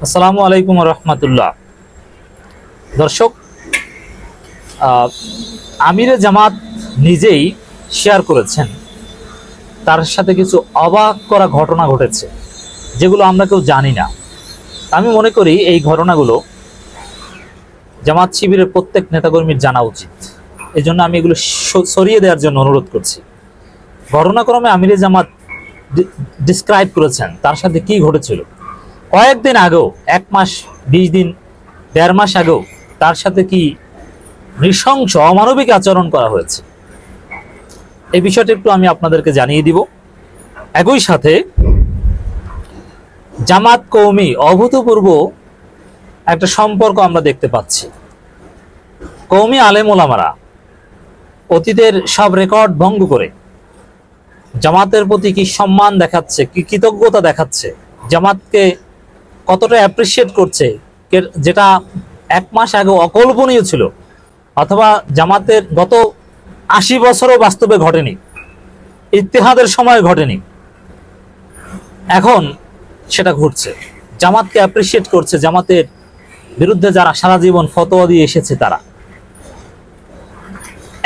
আসসালামু আলাইকুম রহমতুল্লাহ। দর্শক, আমিরে জামাত নিজেই শেয়ার করেছেন তার সাথে কিছু অবাক করা ঘটনা ঘটেছে, যেগুলো আমরা কেউ জানি না। আমি মনে করি এই ঘটনাগুলো জামাত শিবিরের প্রত্যেক নেতাকর্মীর জানা উচিত। এই জন্য আমি এগুলো সরিয়ে দেওয়ার জন্য অনুরোধ করছি। ঘটনাক্রমে আমিরে জামাত ডিসক্রাইব করেছেন তার সাথে কি ঘটেছিল। কয়েকদিন আগেও, 1 মাস 20 দিন 1.5 মাস আগেও তার সাথে কি নৃশংস অমানবিক আচরণ করা হয়েছে, এই বিষয়টা একটু আমি আপনাদেরকে জানিয়ে দিব। একই সাথে জামাত কওমি অভূতপূর্ব একটা সম্পর্ক আমরা দেখতে পাচ্ছি। কওমি আলেম ওলামারা অতীতের সব রেকর্ড ভঙ্গ করে জামাতের প্রতি কি সম্মান দেখাচ্ছে, কি কৃতজ্ঞতা দেখাচ্ছে, জামাতকে কতটা অ্যাপ্রিসিয়েট করছে, যেটা 1 মাস আগে অকল্পনীয় ছিল, অথবা জামাতের গত 80 বছরও বাস্তবে ঘটেনি, ইত্তেহাদের সময় ঘটেনি, এখন সেটা ঘটছে। জামাতকে অ্যাপ্রিসিয়েট করছে, জামাতের বিরুদ্ধে যারা সারা জীবন ফতোয়া দিয়ে এসেছে তারা।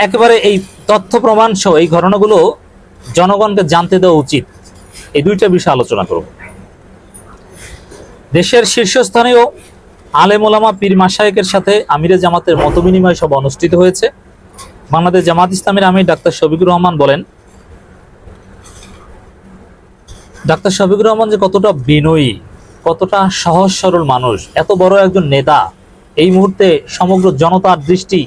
একেবারে এই তথ্য প্রমাণ সহ এই ঘটনাগুলো জনগণকে জানতে দেওয়া উচিত। এই দুইটা বিষয় আলোচনা করব। দেশের শীর্ষস্থানীয় আলেম ওলামা পীর মাশায়েখের সাথে আমিরে জামাতের মতবিনিময় সভা অনুষ্ঠিত হয়েছে। বাংলাদেশ জামাত ইসলামীর আমির ডাক্তার শফিকুর রহমান বলেন, ডাক্তার শফিকুর রহমান যে কতটা বিনয়ী, কতটা সহজ সরল মানুষ, এত বড় একজন নেতা, এই মুহূর্তে সমগ্র জনতার দৃষ্টি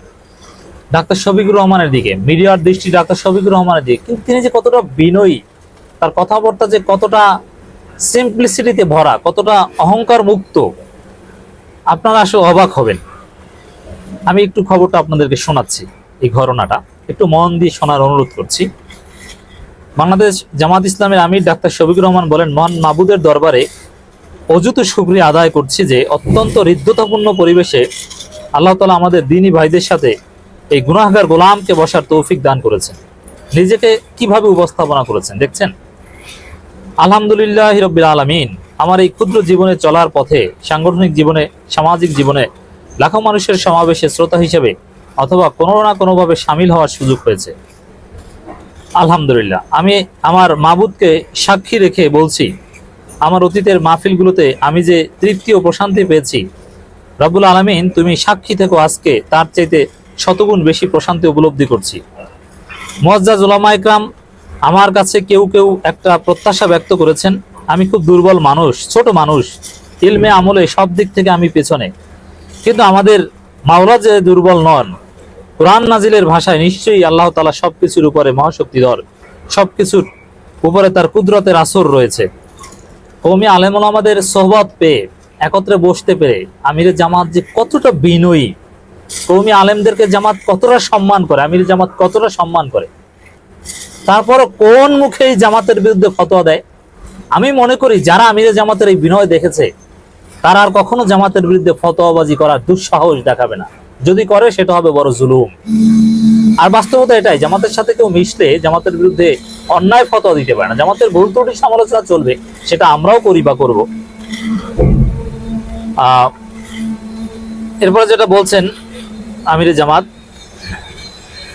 ডাক্তার শফিকুর রহমানের দিকে, মিডিয়ার দৃষ্টি ডাক্তার শফিকুর রহমানের দিকে, কিন্তু তিনি যে কতটা বিনয়ী, তার কথাবার্তা যে কতটা সিম্পলিসিটিতে ভরা, কতটা অহংকার মুক্ত, আপনারা আসলে অবাক হবেন। আমি একটু খবরটা আপনাদেরকে শোনাচ্ছি। এই ঘটনাটা একটু মন দিয়ে শোনার অনুরোধ করছি। বাংলাদেশ জামাত ইসলামের আমির ডাক্তার শফিকুর রহমান বলেন, মহান মাবুদের দরবারে অযুত শুকরিয়া আদায় করছি যে অত্যন্ত হৃদ্যতাপূর্ণ পরিবেশে আল্লাহ তাআলা আমাদের দ্বীনী ভাইদের সাথে এই গুনাহগার গোলামকে বসার তৌফিক দান করেছেন। নিজেকে কিভাবে উপস্থাপনা করেছেন দেখছেন। আলহামদুলিল্লাহ রাব্বিল আলামিন। আমার এই ক্ষুদ্র জীবনে চলার পথে, সাংগঠনিক জীবনে, সামাজিক জীবনে লাখো মানুষের সমাবেশে শ্রোতা হিসেবে অথবা কোনো না কোনোভাবে সামিল হওয়ার সুযোগ হয়েছে। আলহামদুলিল্লাহ। আমি আমার মাবুদকে সাক্ষী রেখে বলছি, আমার অতীতের মাহফিলগুলোতে আমি যে তৃপ্তি ও প্রশান্তি পেয়েছি, রব্বুল আলামিন তুমি সাক্ষী থেকো, আজকে তার চাইতে শতগুণ বেশি প্রশান্তি উপলব্ধি করছি। মুআজ্জাজ উলামা ইকরাম আমার কাছে কেউ কেউ একটা প্রত্যাশা ব্যক্ত করেছেন, আমি খুব দুর্বল মানুষ, ছোট মানুষ, ইলমে আমলে সব দিক থেকে আমি পেছনে, কিন্তু আমাদের মাওলা যে দুর্বল নন, কোরআন নাজিলের ভাষায় নিশ্চয়ই আল্লাহ তাআলা সবকিছুর উপরে মহাশক্তিধর, সবকিছুর উপরে তার কুদরতের আসর রয়েছে। কওমি আলেম ওলামাদের সোহবত পেয়ে, একত্রে বসতে পেরে আমিরে জামাত যে কতটা বিনয়ী, কওমি আলেমদেরকে জামাত কতটা সম্মান করে, আমিরে জামাত কতটা সম্মান করে, তারপর কোন মুখেই জামাতের বিরুদ্ধে ফতোয়া দেয়। আমি মনে করি যারা আমিরে জামাতের এই বিনয় দেখেছে তারা আর কখনো জামাতের বিরুদ্ধে ফতোয়াবাজি করার দুঃসাহস দেখাবে না। যদি করে সেটা হবে বড় জুলুম। আর বাস্তবতা এটাই, জামাতের সাথে কেউ মিশলে জামাতের বিরুদ্ধে অন্যায় ফতোয়া দিতে পারে না। জামাতের ভুল ত্রুটি সমালোচনা চলবে, সেটা আমরাও করি বা করবো। এরপরে যেটা বলছেন আমিরে জামাত,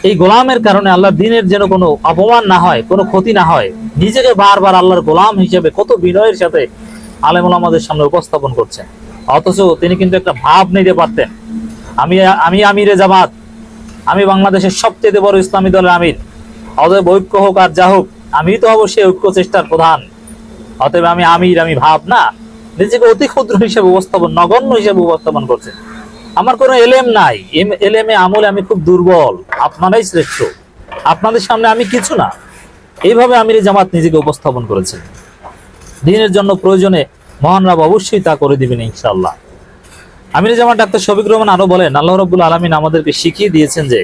এই গোলামের কারণে আল্লাহর দ্বীনের যেন কোনো অপমান না হয়, কোনো ক্ষতি না হয়, নিজেকে বারবার আল্লাহর গোলাম হিসেবে কত বিনয়ের সাথে আলেম ওলামাদের সামনে উপস্থাপন করছেন। অথচ তিনি কিন্তু একটা ভাব নিতে পারতেন, আমি আমিরে জামাত, আমি বাংলাদেশের সবচেয়ে বড় ইসলামী দলের আমির, অতএব ঐক্য হোক আর যা হোক, আমি তো অবশ্যই ঐক্য চেষ্টার প্রধান, অতএব আমি আমির, আমি ভাব না, নিজেকে অতি ক্ষুদ্র হিসেবে উপস্থাপন, নগণ্য হিসেবে উপস্থাপন করছেন। আমার কোনো এলেম নাই, এলেমে আমলে আমি খুব দুর্বল, আপনারাই শ্রেষ্ঠ, আপনাদের সামনে আমি কিছু না, এইভাবে আমিরে জামাত নিজেকে উপস্থাপন করেছেন। দ্বীনের জন্য প্রয়োজনে মহান রব অবশ্যই তা করে দিবেন ইনশাআল্লাহ। আমিরে জামাত ডাক্তার শফিকুর রহমান আরো বলেন, আল্লাহ রাব্বুল আলামিন আমাদেরকে শিখিয়ে দিয়েছেন যে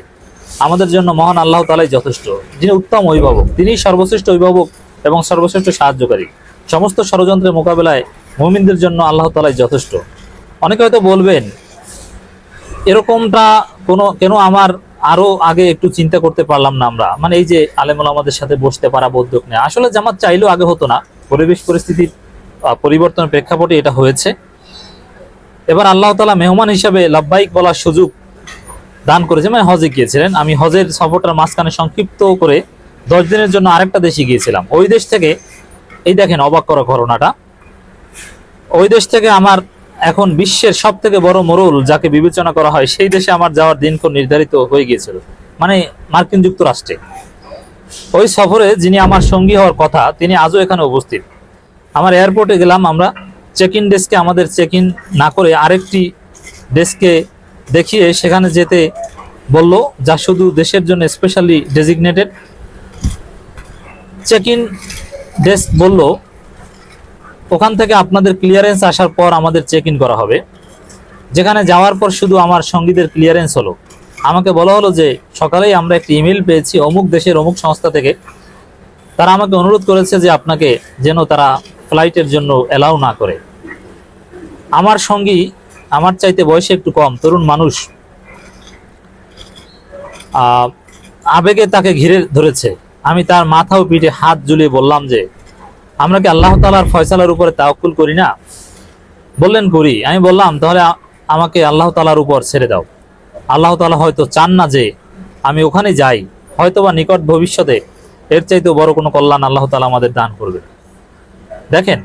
আমাদের জন্য মহান আল্লাহ তাআলাই যথেষ্ট, যিনি উত্তম অভিভাবক, তিনি সর্বশ্রেষ্ঠ অভিভাবক এবং সর্বশ্রেষ্ঠ সাহায্যকারী। সমস্ত ষড়যন্ত্রের মোকাবেলায় মুমিনদের জন্য আল্লাহ তাআলাই যথেষ্ট। অনেকে হয়তো বলবেন এরকমটা কেন আমার আরো আগে একটু চিন্তা করতে পারলাম না আমরা, মানে এই যে আলেম ওলামাদের সাথে বসতে পারা, উদ্যোগ নেওয়া। আসলে জামাত চাইলেও আগে হতো না, পরিবেশ পরিস্থিতির পরিবর্তনের প্রেক্ষাপটে এটা হয়েছে। এবার আল্লাহ তাআলা মেহমান হিসেবে লাব্বাইক বলার সুযোগ দান করেছে, মানে হজে গিয়েছিলেন। আমি হজের সফরটার মাঝখানে সংক্ষিপ্ত করে 10 দিনের জন্য আরেকটা দেশে গিয়েছিলাম। ওই দেশ থেকে, এই দেখেন অবাক করা ঘটনাটা, ওই দেশ থেকে আমার এখন বিশ্বের সব থেকে বড় মোড়ল যাকে বিবেচনা করা হয় সেই দেশে আমার যাওয়ার দিনক্ষণ নির্ধারিত হয়ে গিয়েছিল, মানে মার্কিন যুক্তরাষ্ট্রে। ওই সফরে যিনি আমার সঙ্গী হওয়ার কথা তিনি আজও এখানে উপস্থিত। আমার এয়ারপোর্টে গেলাম, আমরা চেক ইন ডেস্কে আমাদের চেক ইন না করে আরেকটি ডেস্কে দেখিয়ে সেখানে যেতে বলল, যা শুধু দেশের জন্য specially designated. Check in desk বলল, ওখান থেকে আপনাদের ক্লিয়ারেন্স আসার পর আমাদের চেক ইন করা হবে। যেখানে যাওয়ার পর শুধু আমার সঙ্গীদের ক্লিয়ারেন্স হলো। আমাকে বলা হলো যে সকালেই আমরা একটি ইমেল পেয়েছি অমুক দেশের অমুক সংস্থা থেকে, তারা আমাকে অনুরোধ করেছে যে আপনাকে যেন তারা ফ্লাইটের জন্য অ্যালাউ না করে। আমার সঙ্গী আমার চাইতে বয়সে একটু কম, তরুণ মানুষ, আবেগে তাকে ঘিরে ধরেছে। আমি তার মাথা ও পিঠে হাত ঝুলিয়ে বললাম যে আমরা কি আল্লাহ তাআলার ফয়সালার উপরে তাওয়াক্কুল করি না? বললেন করি। আমি বললাম তাহলে আমাকে আল্লাহ তাআলার উপর ছেড়ে দাও। আল্লাহ তাআলা হয়তো চান না যে আমি ওখানে যাই, হয়তোবা নিকট ভবিষ্যতে এর চাইতেও বড় কোনো কল্যাণ আল্লাহ তাআলা আমাদের দান করবে। দেখেন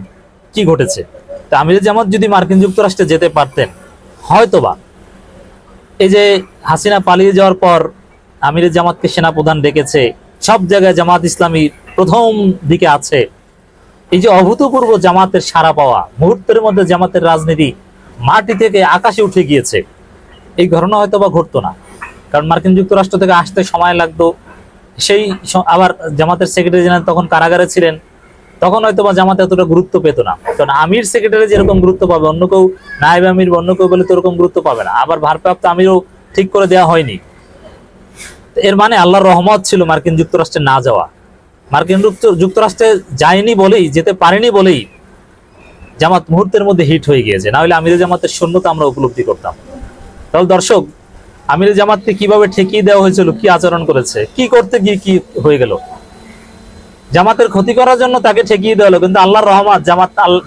কি ঘটেছে। তা আমিরে জামাত যদি মার্কিন যুক্তরাষ্ট্রে যেতে পারতেন, হয়তোবা এই যে হাসিনা পালিয়ে যাওয়ার পর আমিরে জামাতকে সেনাপ্রধান ডেকেছে, সব জায়গায় জামাত ইসলামী প্রথম দিকে আছে, এই যে অভূতপূর্ব জামাতের সাড়া পাওয়া, মুহূর্তের মধ্যে জামাতের রাজনীতি মাটি থেকে আকাশে উঠে গিয়েছে, এই ঘটনা হয়তো বা ঘটতো না। কারণ মার্কিন যুক্তরাষ্ট্র থেকে আসতে সময় লাগতো। সেই আবার জামাতের সেক্রেটারি জেনারেল তখন কারাগারে ছিলেন, তখন হয়তো বা জামাতে এতটা গুরুত্ব পেত না। কারণ আমির সেক্রেটারি যেরকম গুরুত্ব পাবে অন্য কেউ, নায়েব আমির অন্য কেউ বলে তো ওরকম গুরুত্ব পাবে না। আবার ভারপ্রাপ্ত আমিরও ঠিক করে দেওয়া হয়নি। এর মানে আল্লাহর রহমত ছিল মার্কিন যুক্তরাষ্ট্রে না যাওয়া। মার্কিন যুক্তরাষ্ট্রে যায়নি বলেই, যেতে পারেনি বলেই জামাত মুহূর্তের মধ্যে হিট হয়ে গিয়েছে, না হলে আমিরে জামাতের শূন্যতা আমরা উপলব্ধি করতাম। তাহলে দর্শক, আমিরে জামাতকে কিভাবে ঠেকিয়ে দেওয়া হয়েছিল, কি আচরণ করেছে, কি করতে গিয়ে কি হয়ে গেল। জামাতের ক্ষতি করার জন্য তাকে ঠেকিয়ে দেওয়া হলো, কিন্তু আল্লাহর রহমত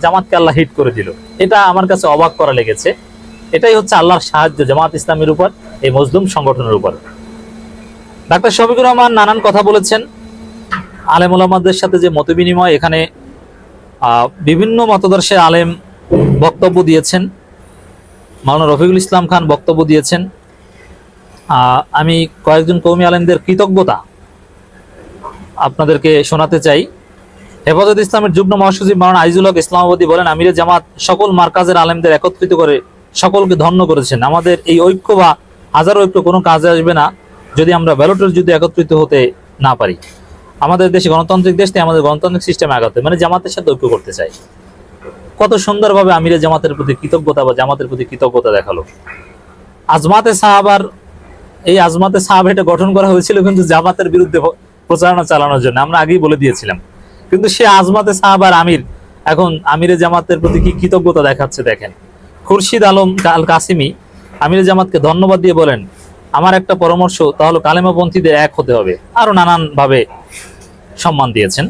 জামাতকে আল্লাহ হিট করে দিল। এটা আমার কাছে অবাক করা লেগেছে। এটাই হচ্ছে আল্লাহর সাহায্য জামাত ইসলামের উপর, এই মজলুম সংগঠনের উপর। ডাক্তার শফিকুর রহমান নানান কথা বলেছেন। আলেম ওলামাদের সাথে যে মত বিনিময়, এখানে বিভিন্ন মতদর্শের আলেম বক্তব্য দিয়েছেন। মাওলানা রফিকুল ইসলাম খান বক্তব্য দিয়েছেন। আমি কয়েকজন কওমি আলেমদের কৃতজ্ঞতা আপনাদেরকে শোনাতে চাই। হেফাজত ইসলামের যুগ্ম মহাসচিব মাওলানা আইজুল হক ইসলামাবাদী বলেন, আমিরে জামাত সকল মার্কাজের আলেমদের একত্রিত করে সকলকে ধন্য করেছেন। আমাদের এই ঐক্য বা হাজার ঐক্য কোনো কাজে আসবে না যদি আমরা ব্যালটের যুদ্ধে একত্রিত হতে না পারি। আমাদের দেশে গণতান্ত্রিক দেশ, আমাদের গণতান্ত্রিক সিস্টেমে আগাতে, মানে জামাতের সাথে ঐক্য করতে চাই। কত সুন্দরভাবে আমিরে জামাতের প্রতি কৃতজ্ঞতা বা জামাতের প্রতি কৃতজ্ঞতা দেখালো। আজমাতে সাহাবার, এই আজমাতে সাহাব এটা গঠন করা হয়েছিল কিন্তু জামাতের বিরুদ্ধে প্রচারণা চালানোর জন্য, আমরা আগেই বলে দিয়েছিলাম। কিন্তু সে আজমাতে সাহাবার আমির এখন আমিরে জামাতের প্রতি কি কৃতজ্ঞতা দেখাচ্ছে দেখেন। খুরশিদ আলম আল কাসিমি আমিরে জামাতকে ধন্যবাদ দিয়ে বলেন, আমার একটা পরামর্শ, তাহলে কালেমাপন্থীদের এক হতে হবে। আরো নানান ভাবে সম্মান দিয়েছেন।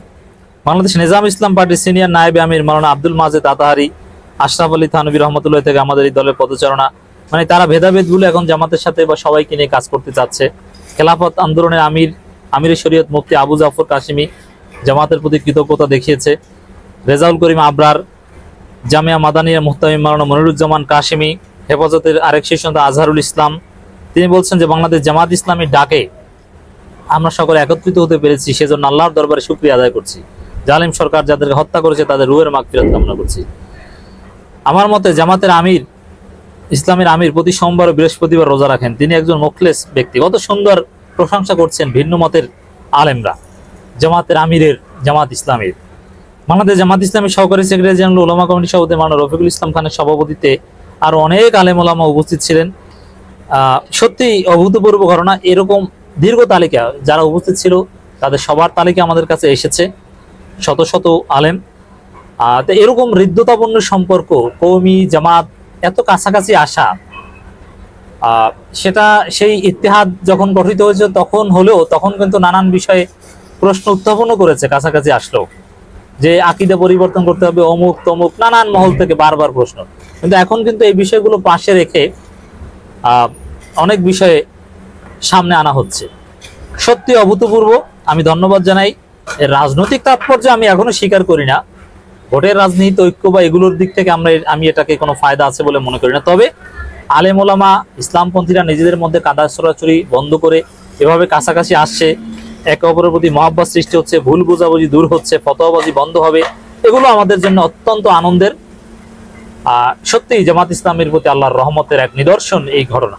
বাংলাদেশ নিজাম ইসলাম পার্টির সিনিয়র নায়েবে আমির মাওলানা আব্দুল মাজেদ আতাহারি, আশরাফ আলী থানভী রহমতুল্লাহ থেকে আমাদের এই দলের পদচারণা, মানে তারা ভেদাভেদ গুলো এখন জামাতের সাথে বা সবাইকে নিয়ে কাজ করতে চাচ্ছে। খেলাফত আন্দোলনের আমিরে শরীয়ত মুফতি আবু জাফর কাশিমি জামাতের প্রতি কৃতজ্ঞতা দেখিয়েছে। রেজাউল করিম আবরার, জামিয়া মাদানিয়া মুহতামিম মাওলানা মনিরুজ্জামান কাশিমি, হেফাজতের আরেক শীর্ষ নেতা আজহারুল ইসলাম, তিনি বলছেন যে বাংলাদেশ জামাত ইসলামীর ডাকে আমরা সকলে একত্রিত হতে পেরেছি, সেজন্য আল্লাহর দরবারে শুকরিয়া আদায় করছি। জালিম সরকার যাদেরকে হত্যা করেছে তাদের রুহের মাগফিরাত কামনা করছি। আমার মতে জামাতের আমির, ইসলামের আমির প্রতি সোমবার ও বৃহস্পতিবার রোজা রাখেন। তিনি একজন মুখলেস ব্যক্তি। কত সুন্দর প্রশংসা করছেন ভিন্ন মতের আলেমরা জামাতের আমিরের, জামাত ইসলামের। বাংলাদেশ জামাত ইসলামের সহকারী সেক্রেটারি জেনারেল উলামা কমিটির সভাপতি মাওলানা রফিকুল ইসলাম খানের সভাপতিত্বে আরো অনেক আলেম ওলামা উপস্থিত ছিলেন। সত্যি অভূতপূর্ব ঘটনা। এরকম দীর্ঘ তালিকা যারা উপস্থিত ছিল তাদের সবার তালিকা আমাদের কাছে এসেছে, শত শত আলেম। তো এরকম হৃদ্যতাপূর্ণ সম্পর্ক, কওমি জামাত এত কাছাকাছি আসা, সেটা সেই ইত্তেহাদ যখন গঠিত হয়েছে তখন হলেও, তখন কিন্তু নানান বিষয়ে প্রশ্ন উত্থাপন করেছে। কাছাকাছি আসলো যে আকীদা পরিবর্তন করতে হবে, অমুক তমুক, নানান মহল থেকে বারবার প্রশ্ন। কিন্তু এখন কিন্তু এই বিষয়গুলো পাশে রেখে অনেক বিষয়ে সামনে আনা হচ্ছে। সত্যি অভূতপূর্ব। আমি ধন্যবাদ জানাই। এর রাজনৈতিক তাৎপর্য আমি এখনো স্বীকার করি না। ভোটের রাজনীতি, ঐক্য বা এগুলোর দিক থেকে আমি এটাকে কোনো ফায়দা আছে বলে মনে করি না। তবে আলেম ওলামা, ইসলামপন্থীরা নিজেদের মধ্যে কাদা ছড়াছড়ি বন্ধ করে এভাবে কাছাকাছি আসছে, একে অপরের প্রতি মহব্বত সৃষ্টি হচ্ছে, ভুল বোঝাবুঝি দূর হচ্ছে, ফতোয়াবাজি বন্ধ হবে, এগুলো আমাদের জন্য অত্যন্ত আনন্দের। সত্যিই জামাত ইসলামের প্রতি আল্লাহর রহমতের এক নিদর্শন এই ঘটনা।